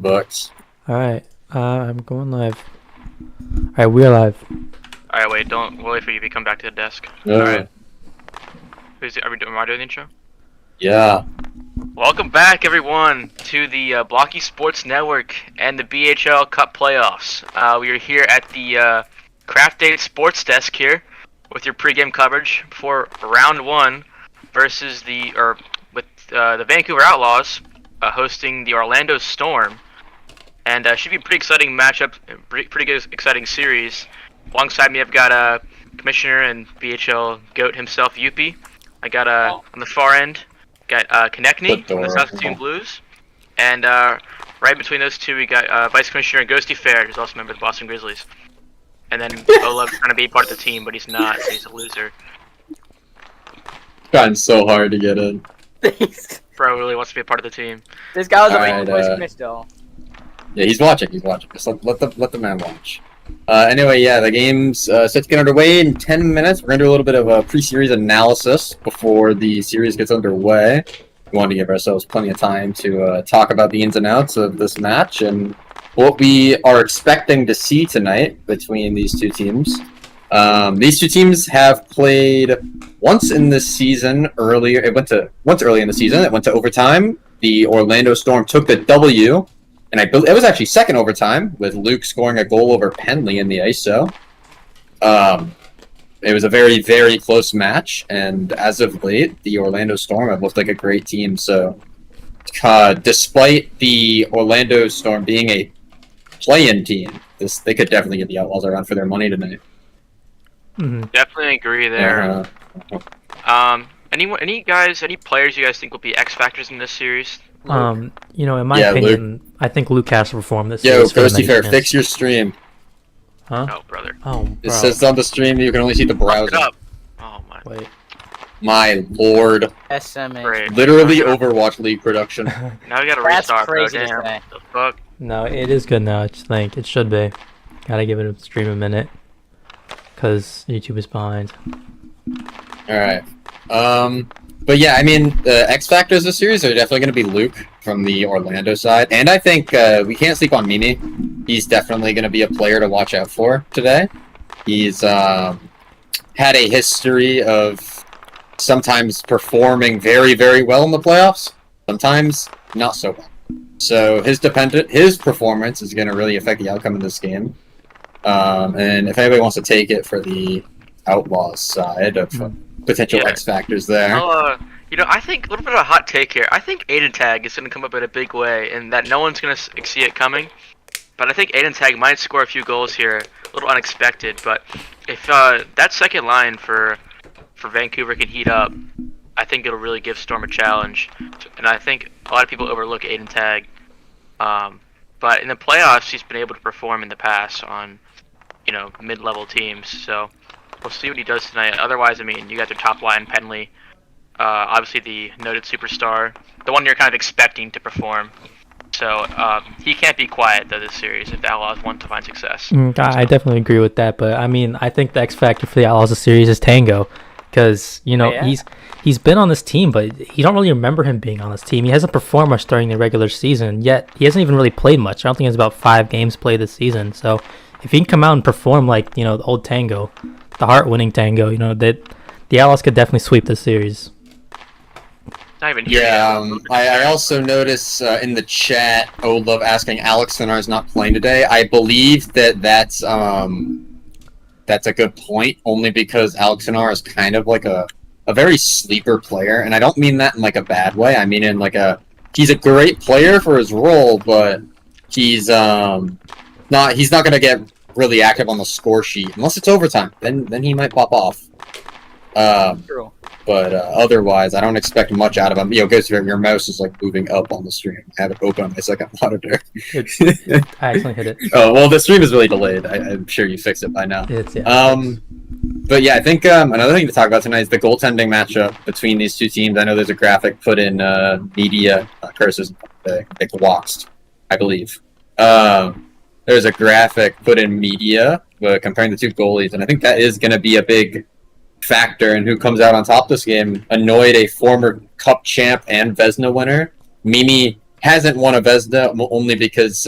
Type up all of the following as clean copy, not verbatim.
Bucks. Alright, I'm going live. Alright, we're live. Alright, wait, we'll wait for you to come back to the desk. Yeah. Alright. Am I doing the intro? Yeah. Welcome back, everyone, to the Blockey Sports Network and the BHL Cup playoffs. We are here at the Craft Day Sports Desk here with your pregame coverage for round one versus the Vancouver Outlaws hosting the Orlando Storm. And should be a pretty exciting matchup, pretty good, exciting series. Alongside me, I've got Commissioner and BHL GOAT himself, Youppi. I got on the far end, got Konechny from the Saskatoon Blues, and right between those two, we got Vice Commissioner Ghosty Fair, who's also a member of the Boston Grizzlies. And then Olov's trying to be part of the team, but he's not, so he's a loser. Trying so hard to get in. Bro really wants to be a part of the team. This guy was Alright, a voice commission though. Yeah, he's watching. Just let the man watch. Anyway, yeah, the game's set to get underway in 10 minutes. We're gonna do a little bit of a pre-series analysis before the series gets underway. We want to give ourselves plenty of time to talk about the ins and outs of this match and what we are expecting to see tonight between these two teams. These two teams have played once in this season earlier. Once early in the season. It went to overtime. The Orlando Storm took the W. And it was actually second overtime, with Luke scoring a goal over Penley in the ISO. It was a very, very close match, and as of late, the Orlando Storm have looked like a great team. So, despite the Orlando Storm being a play-in team, they could definitely get the Outlaws around for their money tonight. Mm-hmm. Definitely agree there. Any players you guys think will be X factors in this series? In my opinion, Luke. I think Luke has to perform this. Yo, series for the Ghosty Fair, Mexicans. fix your stream. Huh? Oh, brother. Oh, bro. It says on the stream you can only see the Look browser. it up. Oh, my. Wait. My lord. SMA. Great. Literally Overwatch League production. Now we gotta That's restart, bro. crazy to Damn. say. The fuck? No, it is good now. I just think it should be. Gotta give it a stream a minute, cause YouTube is behind. Alright. But yeah, I mean, the X Factors this series are definitely going to be Luke from the Orlando side. And I think we can't sleep on Mimi. He's definitely going to be a player to watch out for today. He's had a history of sometimes performing very, very well in the playoffs, sometimes not so well. So his performance is going to really affect the outcome of this game. And if anybody wants to take it for the Outlaws side of potential X Factors there. I think a little bit of a hot take here. I think Aiden Tag is going to come up in a big way, and that no one's going to see it coming. But I think Aiden Tag might score a few goals here, a little unexpected. But if that second line for Vancouver can heat up, I think it'll really give Storm a challenge. And I think a lot of people overlook Aiden Tag. But in the playoffs, he's been able to perform in the past on, mid-level teams. So we'll see what he does tonight. Otherwise, I mean, you got their top line, Penley. Obviously the noted superstar. The one you're kind of expecting to perform. So he can't be quiet, though, this series if the Outlaws want to find success. I definitely agree with that, but I mean, I think the X factor for the Outlaws this series is Tango, because he's been on this team, but you don't really remember him being on this team. He hasn't performed much during the regular season, yet he hasn't even really played much. I don't think he has about 5 games played this season. So if he can come out and perform like the old Tango, the heart-winning Tango, that the Outlaws could definitely sweep this series. Not even here. Yeah, I also notice in the chat, Olov asking Alex Sinar is not playing today. I believe that's a good point, only because Alex Sinar is kind of like a very sleeper player, and I don't mean that in like a bad way. I mean in he's a great player for his role, but he's not going to get really active on the score sheet unless it's overtime. Then he might pop off. True. But otherwise, I don't expect much out of him. Your mouse is like moving up on the stream. I have it open on my second monitor. I accidentally hit it. Oh well, the stream is really delayed. I'm sure you fixed it by now. But yeah, I think another thing to talk about tonight is the goaltending matchup between these two teams. I know there's a graphic put in media curses. They waxed, I believe. There's a graphic put in media comparing the two goalies, and I think that is going to be a big factor in who comes out on top this game. Annoyed a former Cup champ and Vezina winner. Mimi hasn't won a Vezina only because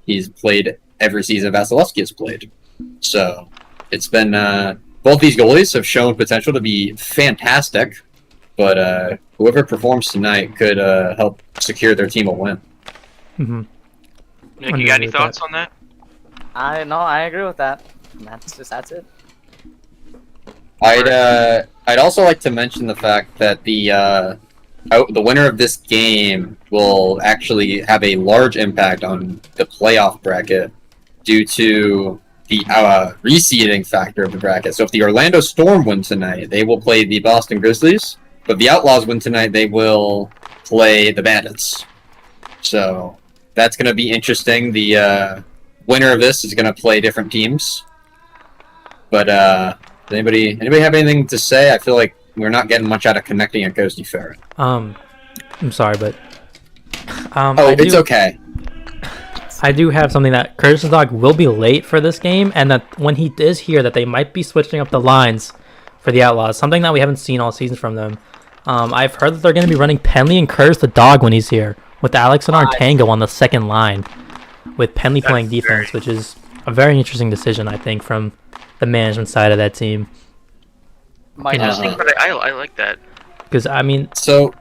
he's played every season Vasilevsky has played. So it's been both these goalies have shown potential to be fantastic, but whoever performs tonight could help secure their team a win. Mm-hmm. Nick, you got any thoughts on that? I agree with that. That's it. I'd also like to mention the fact that the winner of this game will actually have a large impact on the playoff bracket due to the reseeding factor of the bracket. So if the Orlando Storm win tonight, they will play the Boston Grizzlies. But if the Outlaws win tonight, they will play the Bandits. So that's going to be interesting. The winner of this is going to play different teams. But anybody have anything to say? I feel like we're not getting much out of connecting at Ghosty Ferret. I'm sorry, but it's okay. I do have something that Curtis the Dog will be late for this game, and that when he is here, that they might be switching up the lines for the Outlaws, something that we haven't seen all season from them. I've heard that they're going to be running Penley and Curtis the Dog when he's here, with Alex and Artango on the second line, with Penley playing defense, which is a very interesting decision, I think, from the management side of that team. Interesting, but I like that. Because, I mean... So,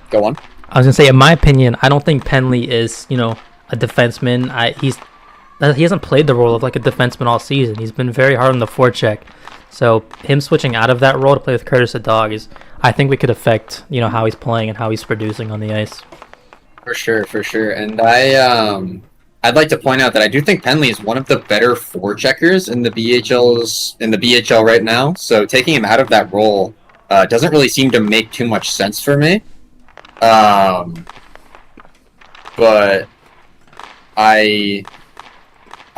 go on. I was going to say, in my opinion, I don't think Penley is, a defenseman. He hasn't played the role of like a defenseman all season. He's been very hard on the forecheck. So him switching out of that role to play with Curtis the Dog I think we could affect, how he's playing and how he's producing on the ice. For sure. And I'd like to point out that I do think Penley is one of the better forecheckers in the BHL right now. So taking him out of that role doesn't really seem to make too much sense for me. But I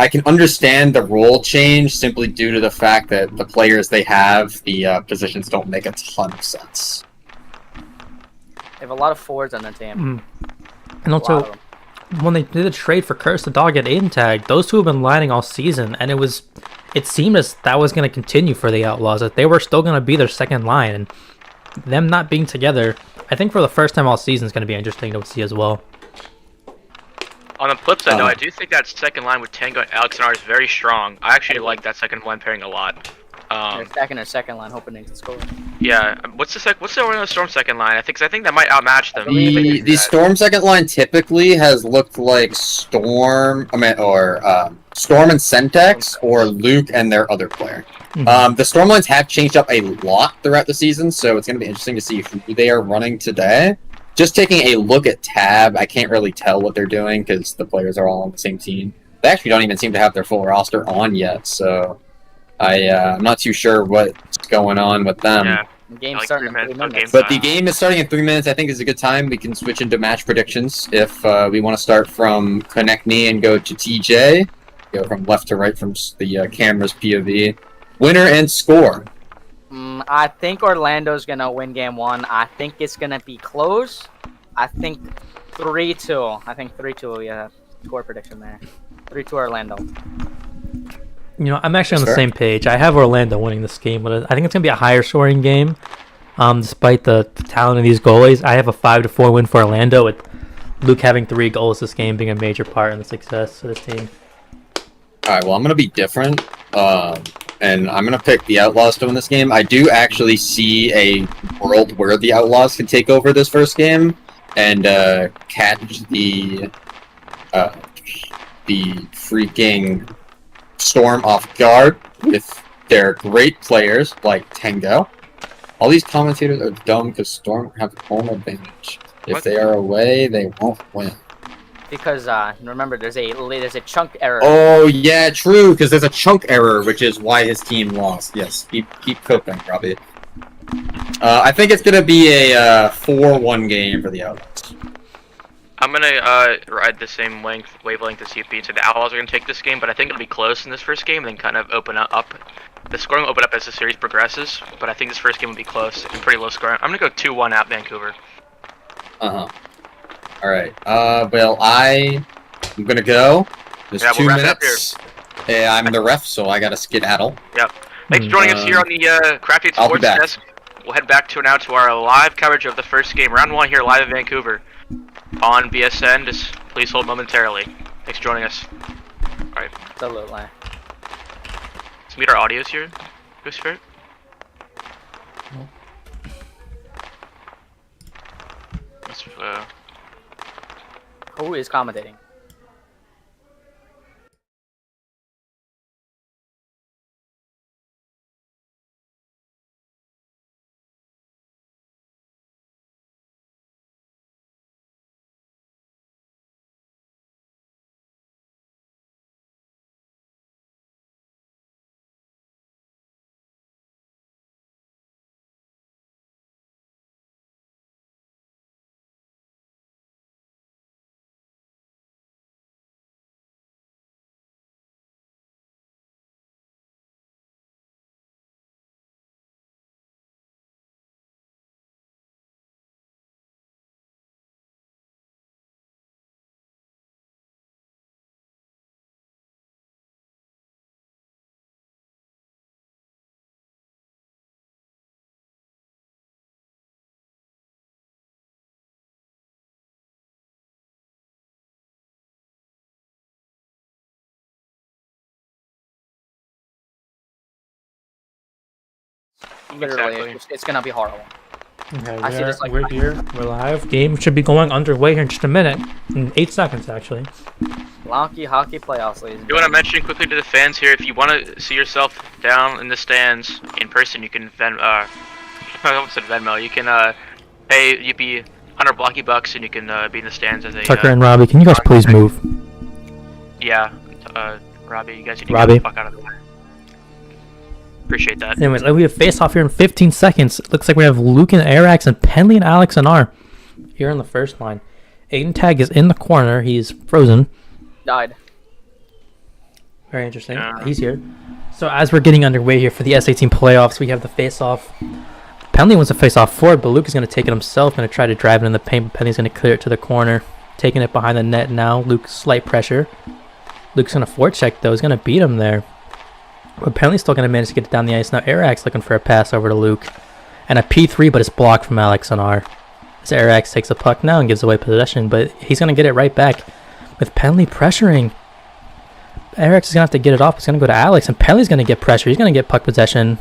can understand the role change simply due to the fact that the players they have, the positions don't make a ton of sense. They have a lot of forwards on their team. And also, when they did a trade for Curtis the Dog at Aiden Tag, those two have been lining all season, and it seemed as that was going to continue for the Outlaws, that they were still going to be their second line, and them not being together, I think for the first time all season is going to be interesting to see as well. On the flip side, though, I do think that second line with Tango and Alex and R is very strong. I actually like that second line pairing a lot. They're attacking their second line, hoping they can score. Yeah, what's the Orlando Storm second line? I think that might outmatch them. The Storm second line typically has looked like Storm and Sentex or Luke and their other player. The Storm lines have changed up a lot throughout the season, so it's going to be interesting to see who they are running today. Just taking a look at Tab, I can't really tell what they're doing because the players are all on the same team. They actually don't even seem to have their full roster on yet, so I'm not too sure what's going on with them. Yeah. The game's starting in 3 minutes. But the game is starting in 3 minutes. I think is a good time. We can switch into match predictions if we want to start from Konechny and go to TJ. Go from left to right from the camera's POV. Winner and score. I think Orlando's going to win game 1. I think it's going to be close. I think 3-2. I think 3-2 we have score prediction there. 3-2 Orlando. I'm actually on the same page. I have Orlando winning this game, but I think it's going to be a higher scoring game. Despite the talent of these goalies, I have a 5-4 win for Orlando, with Luke having 3 goals this game being a major part in the success of this team. All right, well, I'm going to be different, and I'm going to pick the Outlaws to win this game. I do actually see a world where the Outlaws can take over this first game and catch the freaking Storm off guard with their great players like Tango. All these commentators are dumb because Storm have home advantage. If they are away, they won't win. Because remember, there's a chunk error. Oh yeah, true. Because there's a chunk error, which is why his team lost. Yes, keep cooking, Robbie. I think it's gonna be a 4-1 game for the Outlaws. I'm gonna ride the same wavelength as Youppi. So the Outlaws are gonna take this game, but I think it'll be close in this first game, and then kind of open up. The scoring will open up as the series progresses, but I think this first game will be close and pretty low scoring. I'm gonna go 2-1 at Vancouver. All right. Well, I'm gonna go. There's 2 minutes. Yeah, I'm the ref, so I gotta skedaddle. Yep. Thanks for joining us here on the Crafty Sports Desk. We'll head back to our live coverage of the first game, round 1 here live in Vancouver. on BSN. Just please hold momentarily. Thanks for joining us. Alright. Absolutely. Let's meet our audios here. Go Spirit. Let's, Who is commentating? Literally, Exactly. it's gonna be horrible. Okay, I see this, like, we're here. We're live. Game should be going underway here in just a minute. In 8 seconds, actually. Blockey Hockey Playoffs, ladies and You want to gentlemen. mention quickly to the fans here, if you want to see yourself down in the stands in person, you can I almost said Venmo. You can pay Youppi 100 Blocky bucks, and you can be in the stands as a Tucker and Robbie, can you guys please move? yeah. Robbie, you guys need to Robbie. get the fuck out of the way. Appreciate that. Anyways, we have face off here in 15 seconds. It looks like we have Luke and Arax and Penley and Alex and R here on the first line. Aiden Tag is in the corner. He's frozen. Died. Very interesting. Yeah. He's here. So as we're getting underway here for the S18 playoffs, we have the face-off. Penley wants to face off forward, but Luke is going to take it himself, going to try to drive it in the paint, but Penley's going to clear it to the corner. Taking it behind the net now. Luke, slight pressure. Luke's going to forecheck, though. He's going to beat him there. But Penley's still going to manage to get it down the ice. Now Arax looking for a pass over to Luke. And a P3, but it's blocked from Alex and R. As Arax takes the puck now and gives away possession, but he's going to get it right back. With Penley pressuring, Arax is going to have to get it off. It's going to go to Alex, and Penley's going to get pressure. He's going to get puck possession,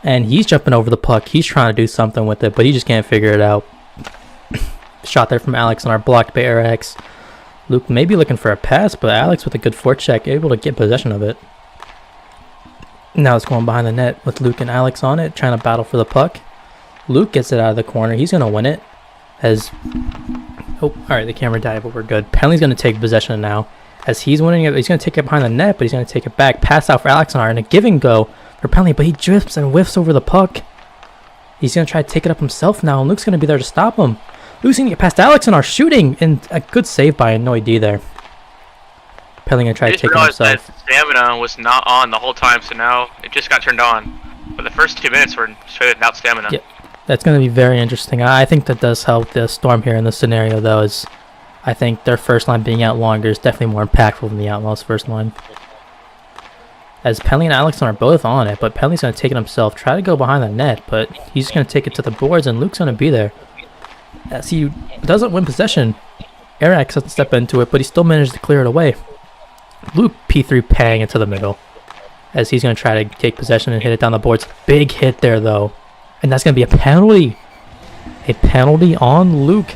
and he's jumping over the puck. He's trying to do something with it, but he just can't figure it out. Shot there from Alex and R, blocked by Arax. Luke may be looking for a pass, but Alex with a good forecheck, able to get possession of it. Now it's going behind the net with Luke and Alex on it, trying to battle for the puck. Luke gets it out of the corner. He's going to win it. Oh, alright, the camera died, but we're good. Penley's going to take possession now. As he's winning it, he's going to take it behind the net, but he's going to take it back. Pass out for Alex and R, and a give and go for Penley, but he drifts and whiffs over the puck. He's going to try to take it up himself now, and Luke's going to be there to stop him. Luke's going to get past Alex and R, shooting, and a good save by Noy there. Penley going to try to take it himself. That stamina was not on the whole time, so now it just got turned on. But the first 2 minutes were straight without stamina. Yeah. That's going to be very interesting. I think that does help the Storm here in this scenario, though, is I think their first line being out longer is definitely more impactful than the Outlaws' first line. As Penley and Alex are both on it, but Penley's going to take it himself, try to go behind the net, but he's just going to take it to the boards, and Luke's going to be there. As he doesn't win possession, Arax has to step into it, but he still managed to clear it away. Luke P3 paying into the middle, as he's going to try to take possession and hit it down the boards. Big hit there, though. And that's going to be a penalty. A penalty on Luke.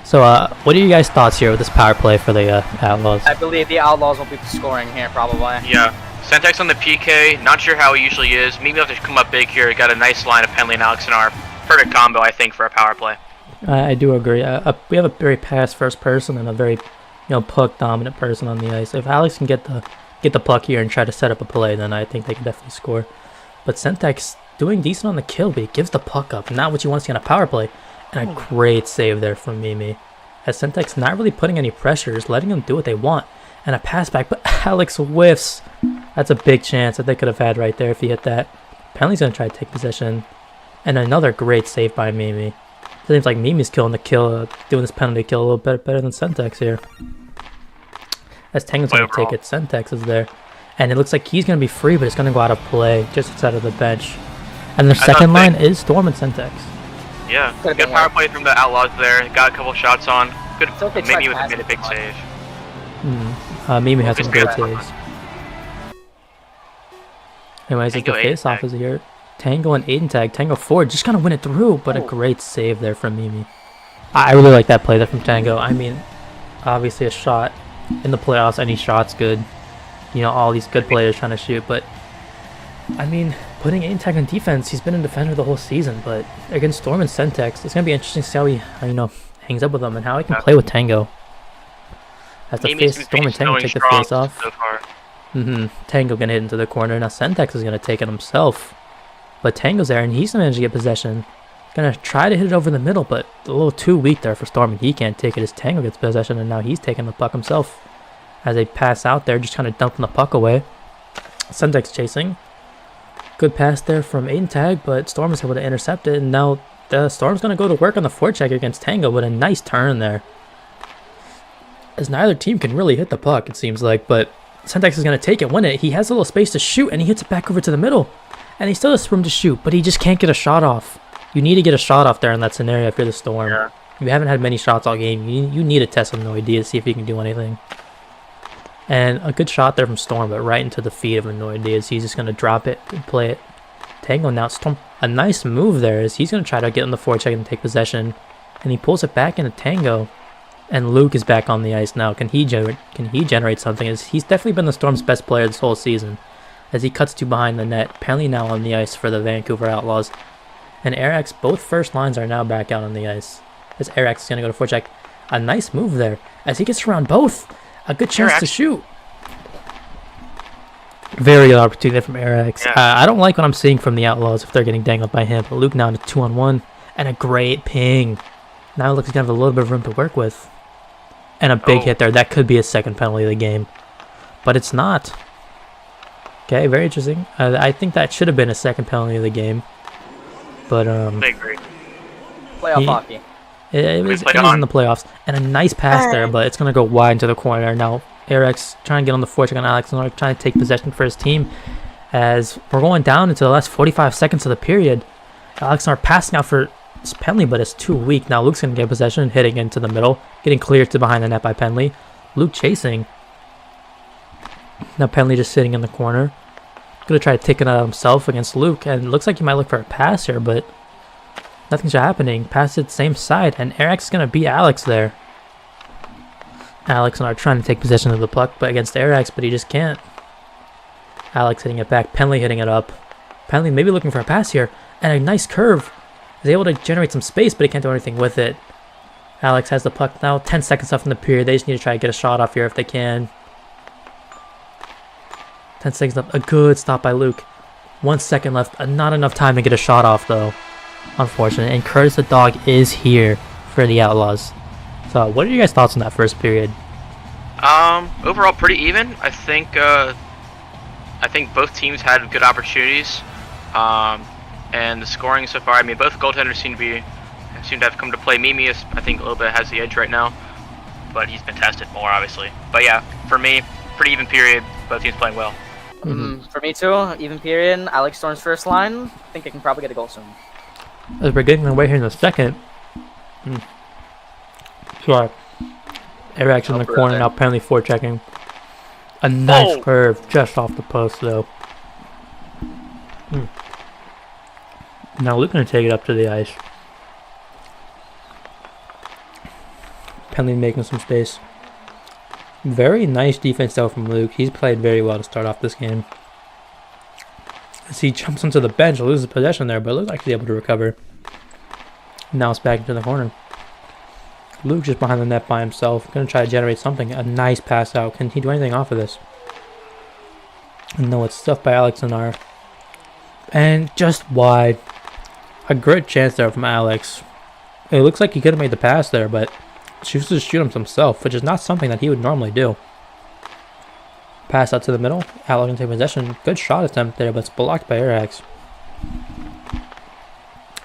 So, what are you guys' thoughts here with this power play for the Outlaws? I believe the Outlaws will be scoring here, probably. Yeah. Sentex on the PK, not sure how he usually is. Maybe he'll have to come up big here. Got a nice line of Penley and Alex in our perfect combo, I think, for a power play. I do agree. We have a very pass first person and a very, puck dominant person on the ice. If Alex can get the puck here and try to set up a play, then I think they can definitely score. But Sentex doing decent on the kill, but he gives the puck up. Not what you want to see on a power play. And a great save there from Mimi. As Sentex not really putting any pressures, letting them do what they want. And a pass back, but Alex whiffs. That's a big chance that they could have had right there if he hit that. Penley's going to try to take possession. And another great save by Mimi. It seems like Mimi's killing the kill, doing this penalty kill a little bit better than Sentex here. As Tango's going to take it, Sentex is there. And it looks like he's going to be free, but it's going to go out of play just outside of the bench. And their second line is Storm and Sentex. Yeah, Could've good been power worse. play from the Outlaws there. Got a couple shots on. Good, So if they maybe tried made a big passing save. Mimi has some Good great pass. saves. Anyways, it's the Tango face-off Aiden is here. Tango and Aiden tag. Tango forward, just gonna win it through, but a Oh. great save there from Mimi. I really like that play there from Tango. I mean, obviously a shot in the playoffs, any shot's good. You know, all these good players trying to shoot, but I mean, putting Aiden tag on defense, he's been a defender the whole season, but against Storm and Sentex, it's gonna be interesting to see how he, hangs up with them and how he can play with Tango. As the Mimi's face, been Storm and Tango going take the strong face off. so far. Tango gonna hit into the corner. Now Sentex is gonna take it himself. But Tango's there and he's gonna manage to get possession. Gonna try to hit it over the middle, but a little too weak there for Storm, and he can't take it as Tango gets possession, and now he's taking the puck himself. As they pass out there, just kind of dumping the puck away. Sentex chasing. Good pass there from Aiden Tag, but Storm is able to intercept it, and now the Storm's gonna go to work on the forecheck against Tango with a nice turn there. As neither team can really hit the puck, it seems like, but Sentex is going to take it, win it. He has a little space to shoot, and he hits it back over to the middle. And he still has room to shoot, but he just can't get a shot off. You need to get a shot off there in that scenario if you're the Storm. Yeah. You haven't had many shots all game. You need to test on Noidea to see if he can do anything. And a good shot there from Storm, but right into the feet of Noidea. He's just going to drop it and play it. Tango now, Storm, a nice move there as he's going to try to get on the forecheck and take possession. And he pulls it back into Tango. And Luke is back on the ice now. Can he generate something? As he's definitely been the Storm's best player this whole season. As he cuts to behind the net. Apparently now on the ice for the Vancouver Outlaws. And Arax, both first lines are now back out on the ice. As Arax is going to go to forecheck. A nice move there. As he gets around both. A good chance to shoot. Very good opportunity from Arax. Yeah. I don't like what I'm seeing from the Outlaws if they're getting dangled by him. But Luke now to 2-on-1. And a great ping. Now it looks like he has a little bit of room to work with. And a big hit there. That could be a second penalty of the game. But it's not. Okay, very interesting. I think that should have been a second penalty of the game. But, I agree. Playoff hockey. it was in the playoffs. And a nice pass there, but it's going to go wide into the corner. Now, Eric's trying to get on the forecheck on Alex and trying to take possession for his team. As we're going down into the last 45 seconds of the period. Alex are passing out for it's Penley, but it's too weak. Now Luke's going to get possession, hitting into the middle, getting cleared to behind the net by Penley. Luke chasing. Now Penley just sitting in the corner. Going to try to take it out himself against Luke, and it looks like he might look for a pass here, but nothing's happening. Pass it same side, and Eric's going to beat Alex there. Alex and are trying to take possession of the puck but against Arax, but he just can't. Alex hitting it back, Penley hitting it up. Penley maybe looking for a pass here, and a nice curve. He's able to generate some space, but he can't do anything with it. Alex has the puck now, 10 seconds left in the period. They just need to try to get a shot off here if they can. 10 seconds left, a good stop by Luke. 1 second left, not enough time to get a shot off though, unfortunately. And Curtis the Dog is here for the Outlaws. So what are your guys' thoughts on that first period? Overall pretty even. I think both teams had good opportunities. And the scoring so far, I mean, both goaltenders seem to have come to play. Mimi is, I think, a little bit has the edge right now, but he's been tested more, obviously. But yeah, for me, pretty even period. Both teams playing well. For me too, even period. I like Storm's first line. I think I can probably get a goal soon. As we're getting away here in a second. Sorry. Eric's in the corner now, apparently forechecking. A nice curve just off the post though. Now Luke's going to take it up to the ice. Penley making some space. Very nice defense though from Luke. He's played very well to start off this game. As he jumps onto the bench, loses possession there, but looks like he's able to recover. Now it's back into the corner. Luke just behind the net by himself. Going to try to generate something. A nice pass out. Can he do anything off of this? No, it's stuffed by Alex and R. And just wide. A great chance there from Alex. It looks like he could have made the pass there, but chooses to shoot him himself, which is not something that he would normally do. Pass out to the middle. Alex can take possession. Good shot attempt there, but it's blocked by Arax.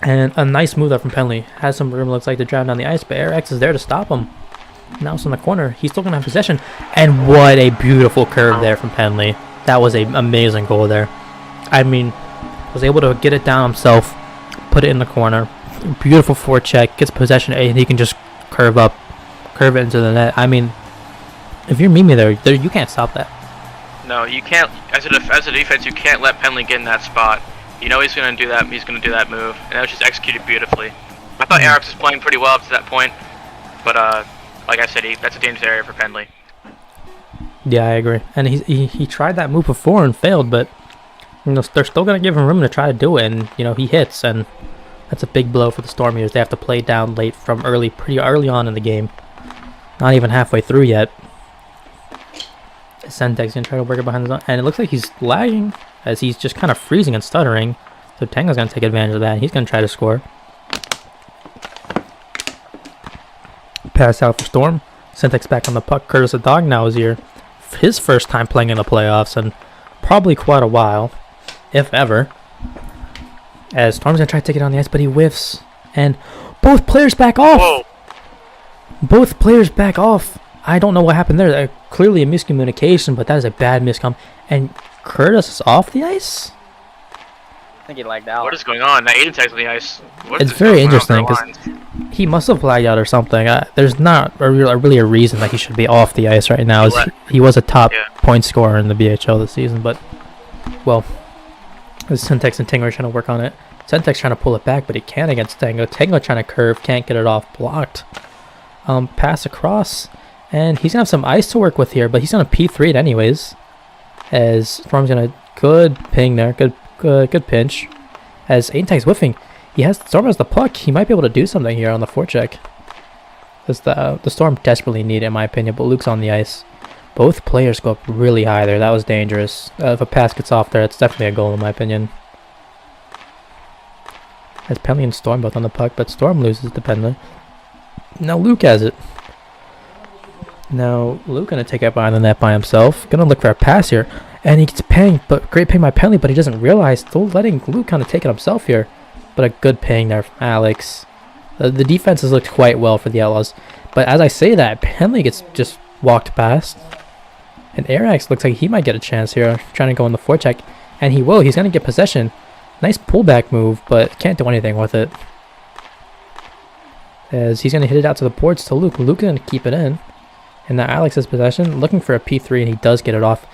And a nice move there from Penley. Has some room, looks like, to drive down the ice, but Arax is there to stop him. Now it's in the corner. He's still going to have possession. And what a beautiful curve there from Penley. That was an amazing goal there. I mean, was able to get it down himself, put it in the corner. beautiful forecheck, gets possession, and he can just curve it into the net. I mean, if you're Mimi there, you can't stop that. No, you can't. As a defense, you can't let Penley get in that spot. You know he's gonna do that. He's gonna do that move, and that was just executed beautifully. I thought Eric was playing pretty well up to that point, but like I said, that's a dangerous area for Penley. Yeah, I agree. And he tried that move before and failed, but they're still gonna give him room to try to do it, and he hits, and that's a big blow for the Stormers. They have to play down late from pretty early on in the game. Not even halfway through yet. Sentek's gonna try to work it behind the zone, and it looks like he's lagging as he's just kind of freezing and stuttering. So Tango's gonna take advantage of that. He's gonna try to score. Pass out for Storm. Sentek's back on the puck. Curtis the Dog now is here. His first time playing in the playoffs, and probably quite a while, if ever. As Storm's gonna try to take it on the ice, but he whiffs, and both players back off. Whoa. Both players back off. I don't know what happened there. Clearly a miscommunication, but that is a bad miscom. And Curtis is off the ice? I think he lagged out. What is going on? That Aiden tags on the ice. It's very interesting because he must have lagged out or something. There's not really a reason that he should be off the ice right now. He was a top point scorer in the BHL this season, but, well, Sentex and Tango are trying to work on it. Sentex trying to pull it back, but he can't against Tango. Tango trying to curve, can't get it off, blocked. Pass across, and he's going to have some ice to work with here, but he's going to P3 it anyways. As Storm's going to, good ping there, good pinch. As Aintag's whiffing, Storm has the puck. He might be able to do something here on the forecheck. Because the Storm desperately need it, in my opinion, but Luke's on the ice. Both players go up really high there. That was dangerous. If a pass gets off there, it's definitely a goal, in my opinion. As Penley and Storm both on the puck, but Storm loses to Penley. Now Luke has it. Now Luke gonna take it behind the net by himself. Gonna look for a pass here, and he gets pinged. But great ping by Penley, but he doesn't realize. Still letting Luke kind of take it himself here. But a good ping there from Alex. The defense has looked quite well for the Outlaws. But as I say that, Penley gets just walked past, and Arax looks like he might get a chance here, trying to go on the forecheck, and he will. He's gonna get possession. Nice pullback move, but can't do anything with it. As he's going to hit it out to the boards to Luke. Luke's going to keep it in. And now Alex has possession, looking for a P3, and he does get it off.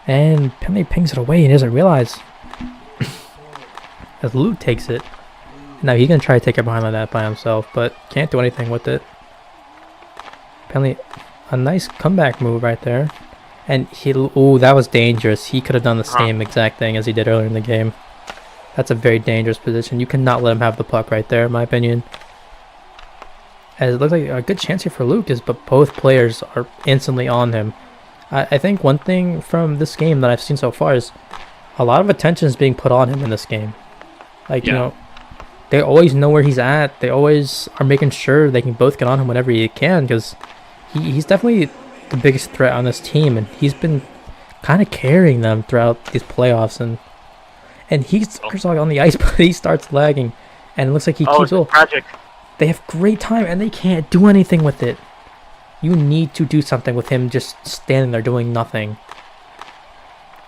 And Penley pings it away, and he doesn't realize. As Luke takes it. Now he's going to try to take it behind the net by himself, but can't do anything with it. Penley, a nice comeback move right there. And that was dangerous. He could have done the same exact thing as he did earlier in the game. That's a very dangerous position. You cannot let him have the puck right there, in my opinion. As it looks like a good chance here for Luke but both players are instantly on him. I think one thing from this game that I've seen so far is a lot of attention is being put on him in this game. Like, they always know where he's at. They always are making sure they can both get on him whenever he can, because he's definitely the biggest threat on this team, and he's been kind of carrying them throughout these playoffs. And he's on the ice, but he starts lagging, and it looks like he keeps. Tragic. They have great time, and they can't do anything with it. You need to do something with him just standing there doing nothing.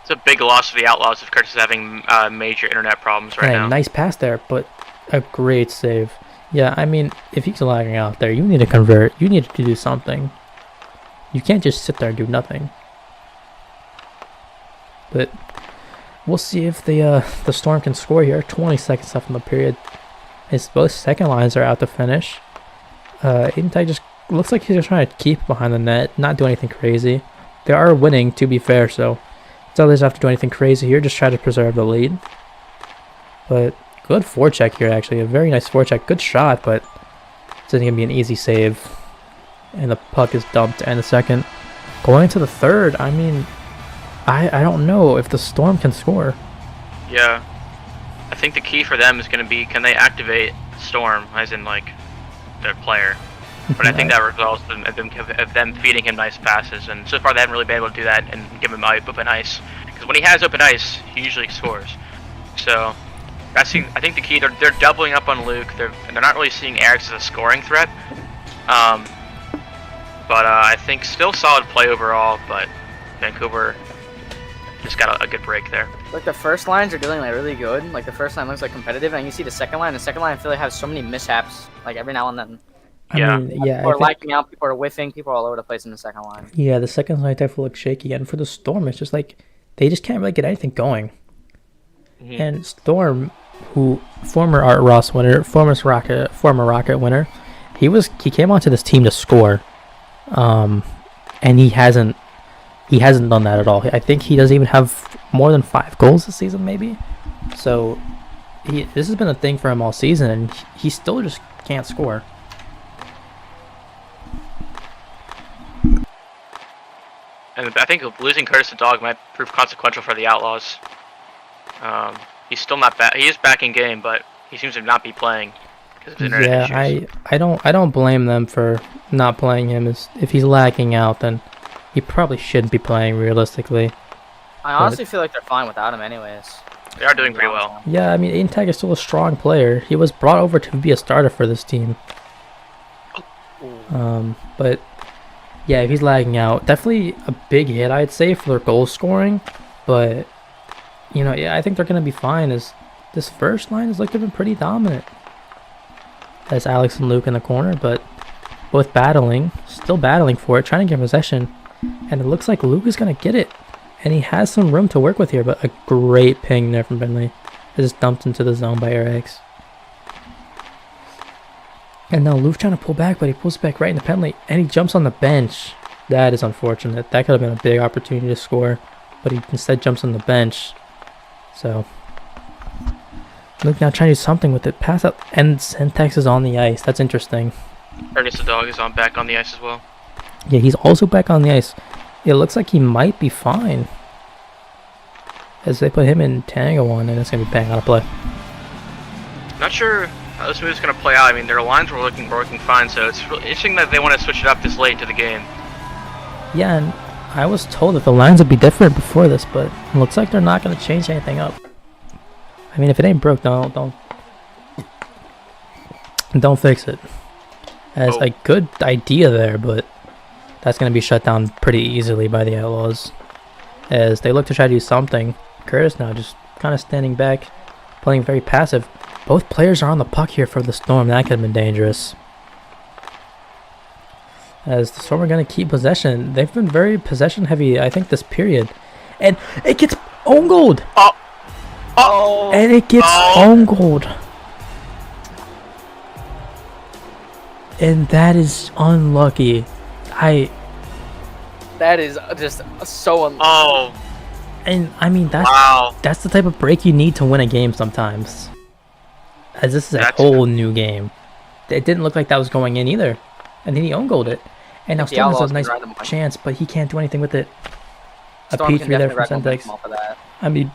It's a big loss for the Outlaws if Curtis is having major internet problems right now. Nice pass there, but a great save. Yeah, I mean, if he's lagging out there, you need to convert. You need to do something. You can't just sit there and do nothing. But we'll see if the Storm can score here. 20 seconds left in the period. As both second lines are out to finish. Aiden just looks like he's just trying to keep behind the net, not do anything crazy. They are winning, to be fair, so it's not like they have to do anything crazy here. Just try to preserve the lead. But good forecheck here, actually. A very nice forecheck. Good shot, but it's going to be an easy save. And the puck is dumped to end the second. Going into the third, I mean, I don't know if the Storm can score. Yeah. I think the key for them is going to be, can they activate Storm, as in, like, their player? But I think that results in them feeding him nice passes, and so far they haven't really been able to do that and give him open ice. Because when he has open ice, he usually scores. So, I think the key, they're doubling up on Luke, and they're not really seeing Eric as a scoring threat. But I think still solid play overall, but Vancouver just got a good break there. Like the first lines are doing like really good. Like the first line looks like competitive, and you see the second line. The second line I feel like has so many mishaps. Like every now and then. Yeah. I mean, yeah. People are liking out. People are whiffing. People are all over the place in the second line. Yeah, the second line definitely looks shaky. And for the Storm, it's just like they just can't really get anything going. Mm-hmm. And Storm, who former Art Ross winner, former Rocket winner, he came onto this team to score, and he hasn't done that at all. I think he doesn't even have more than 5 goals this season, maybe. So this has been a thing for him all season, and he still just can't score. And I think losing Curtis the Dog might prove consequential for the Outlaws. He's still not back. He is back in game, but he seems to not be playing because of internet issues. I don't blame them for not playing him. If he's lagging out, then he probably shouldn't be playing realistically. I honestly feel like they're fine without him, anyways. They are doing pretty well. Yeah, I mean, Aintag is still a strong player. He was brought over to be a starter for this team. But yeah, if he's lagging out, definitely a big hit, I'd say, for their goal scoring. But yeah, I think they're gonna be fine. As this first line is looking pretty dominant. As Alex and Luke in the corner, but both still battling for it, trying to get possession. And it looks like Luke is gonna get it, and he has some room to work with here. But a great ping there from Bentley. It just dumped into the zone by Eriks. And now Luke trying to pull back, but he pulls back right in the penalty, and he jumps on the bench. That is unfortunate. That could have been a big opportunity to score, but he instead jumps on the bench. So Luke now trying to do something with it. Pass up, and Syntax is on the ice. That's interesting. Curtis the Dog is back on the ice as well. Yeah, he's also back on the ice. It looks like he might be fine, as they put him in Tango 1, and it's going to be bang out of play. Not sure how this move is going to play out. I mean, their lines were working fine, so it's really interesting that they want to switch it up this late into the game. Yeah, and I was told that the lines would be different before this, but it looks like they're not going to change anything up. I mean, if it ain't broke, don't fix it. As a good idea there, but that's going to be shut down pretty easily by the Outlaws. As they look to try to do something. Curtis now just kind of standing back, playing very passive. Both players are on the puck here for the Storm. That could have been dangerous. As the Storm are going to keep possession. They've been very possession heavy, I think, this period. And it gets own goaled. And it gets own goaled. And that is unlucky. That is just so unlucky. And I mean, that's the type of break you need to win a game sometimes. As this is a whole new game. It didn't look like that was going in either. And then he own goaled it. And now Storm has a nice chance, but he can't do anything with it. A P3 there from Syntax. I mean,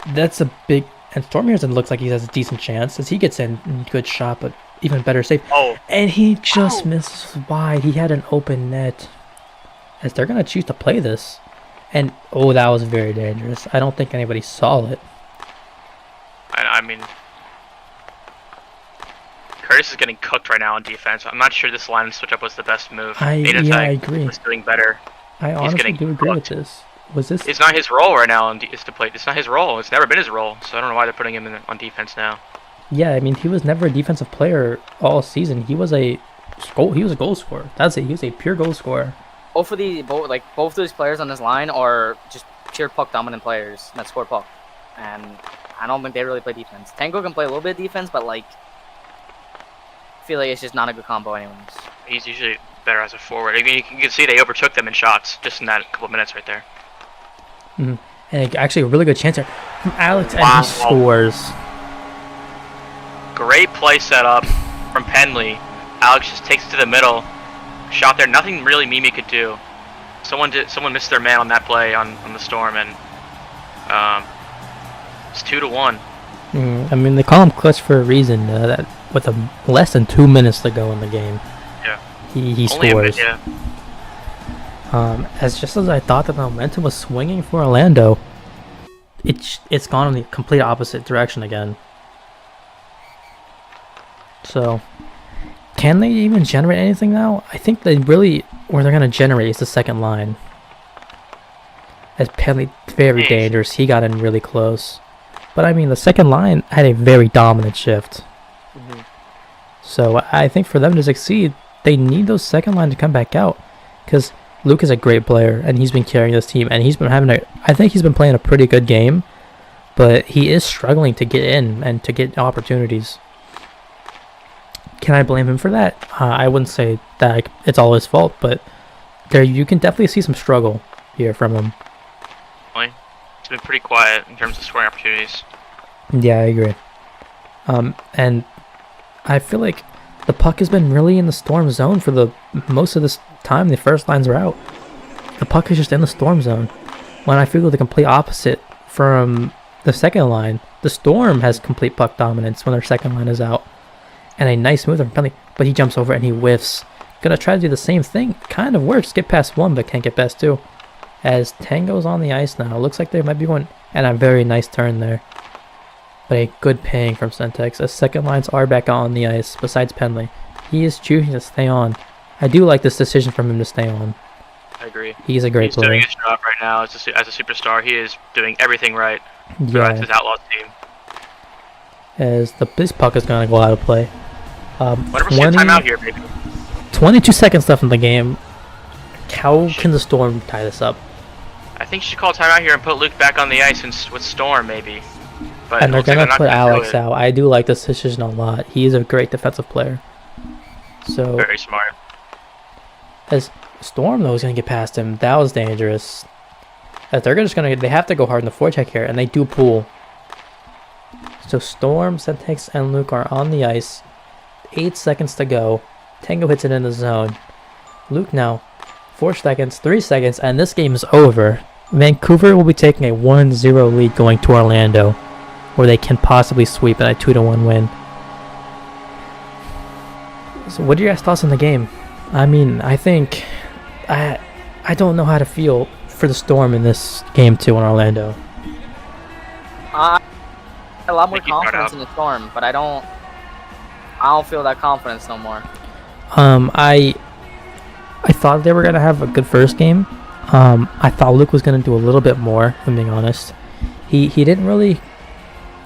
that's a big... And Storm here looks like he has a decent chance. As he gets in, good shot, but even better save. And he just misses wide. He had an open net. As they're going to choose to play this. And, that was very dangerous. I don't think anybody saw it. I mean... Curtis is getting cooked right now on defense. I'm not sure this line switch up was the best move. I agree. Was doing better. I honestly do agree with this. Was this? It's not his role right now is to play. It's not his role. It's never been his role. So I don't know why they're putting him on defense now. Yeah, I mean, he was never a defensive player all season. He was a goal scorer. That's it. He was a pure goal scorer. Both of these players on this line are just pure puck dominant players that score puck, and I don't think they really play defense. Tango can play a little bit of defense, but I feel like it's just not a good combo anyways. He's usually better as a forward. I mean, you can see they overtook them in shots just in that couple minutes right there. And actually a really good chance there from Alex, and he scores. Great play setup from Penley. Alex just takes it to the middle. Shot there. Nothing really Mimi could do. Someone missed their man on that play on the Storm, and it's 2-1. I mean, they call him clutch for a reason. That with less than 2 minutes to go in the game, he scores. Just as I thought the momentum was swinging for Orlando, it's gone in the complete opposite direction again. So, can they even generate anything now? I think where they're going to generate is the second line. as Penley, very Jeez. dangerous. He got in really close. But I mean, the second line had a very dominant shift. So I think for them to succeed, they need those second line to come back out. Because Luke is a great player, and he's been carrying this team, and he's been I think he's been playing a pretty good game, but he is struggling to get in and to get opportunities. Can I blame him for that? I wouldn't say that it's all his fault, but you can definitely see some struggle here from him. It's been pretty quiet in terms of scoring opportunities. Yeah, I agree. And I feel like the puck has been really in the Storm zone for the most of this time. The first lines are out. The puck is just in the Storm zone. When I feel the complete opposite from the second line, the Storm has complete puck dominance when their second line is out. And a nice move from Penley, but he jumps over and he whiffs. Gonna try to do the same thing. Kind of works. Get past one, but can't get past two. As Tango's on the ice now. Looks like they might be going, and a very nice turn there. But a good paying from Centex. As second lines are back on the ice, besides Penley. He is choosing to stay on. I do like this decision from him to stay on. I agree. He's a great player. He's doing his job right now as a superstar. He is doing everything right. Yeah. His Outlaws team. As this puck is going to go out of play. Whatever, see a timeout here, baby. 22 seconds left in the game. How can the Storm tie this up? I think you should call a timeout here and put Luke back on the ice with Storm, maybe. But And they're it looks like going to not put gonna do Alex it. out. I do like this decision a lot. He is a great defensive player. So, Very smart. as Storm, though, is going to get past him. That was dangerous. As they have to go hard in the forecheck here, and they do pull. So Storm, Centex, and Luke are on the ice. 8 seconds to go. Tango hits it in the zone. Luke now, 4 seconds, 3 seconds, and this game is over. Vancouver will be taking a 1-0 lead going to Orlando, where they can possibly sweep in a 2-1 win. So what are your guys' thoughts on the game? I mean, I think I don't know how to feel for the Storm in this game too in Orlando. I a lot more Think you start confidence out. in the Storm, but I don't feel that confidence no more. I thought they were gonna have a good first game. I thought Luke was gonna do a little bit more, if I'm being honest. He didn't really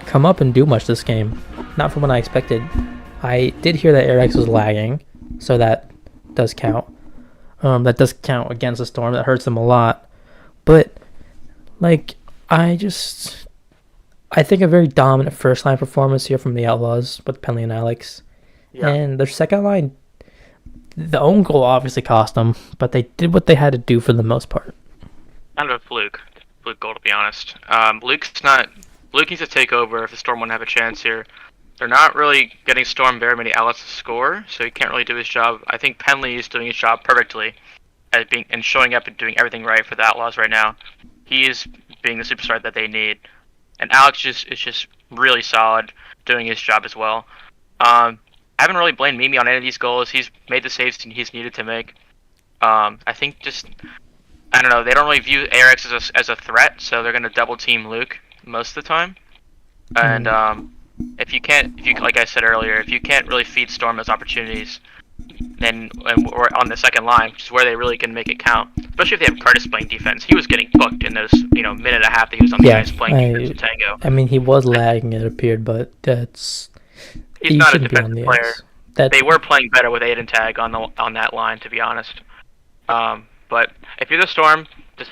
come up and do much this game. Not from what I expected. I did hear that Airx was lagging, so that does count. That does count against the Storm. That hurts them a lot. But like I think a very dominant first line performance here from the Outlaws with Penley and Alex. Yeah. And their second line, the own goal obviously cost them, but they did what they had to do for the most part. Kind of a fluke goal, to be honest. Luke needs to take over if the Storm want to have a chance here. They're not really getting Storm very many outlets to score, so he can't really do his job. I think Penley is doing his job perfectly and showing up and doing everything right for the Outlaws right now. He is being the superstar that they need. And Alex is just really solid, doing his job as well. I haven't really blamed Mimi on any of these goals. He's made the saves he's needed to make. I think I don't know, they don't really view ARX as a threat, so they're going to double team Luke most of the time. And if you like I said earlier, if you can't really feed Storm those opportunities, then we're on the second line, which is where they really can make it count. Especially if they have Curtis playing defense. He was getting booked in those minute and a half that he was on the ice playing defense with Tango. I mean, he was lagging, it appeared, but He's not a defensive player. They were playing better with Aiden Tag on that line, to be honest. But if you're the Storm, just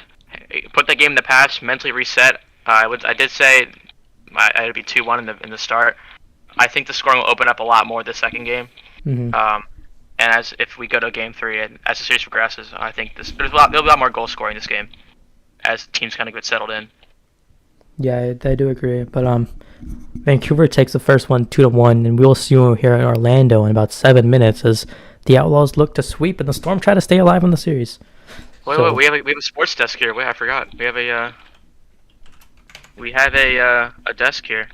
put the game in the past, mentally reset. I did say it'd be 2-1 in the start. I think the scoring will open up a lot more this second game. Mm-hmm. And if we go to game 3 and as the series progresses, I think there'll be a lot more goal scoring this game as teams kind of get settled in. Yeah, I do agree. But Vancouver takes the first one 2-1, and we'll see you here in Orlando in about 7 minutes as the Outlaws look to sweep and the Storm try to stay alive in the series. Wait, we have a sports desk here. Wait, I forgot. We have a desk here.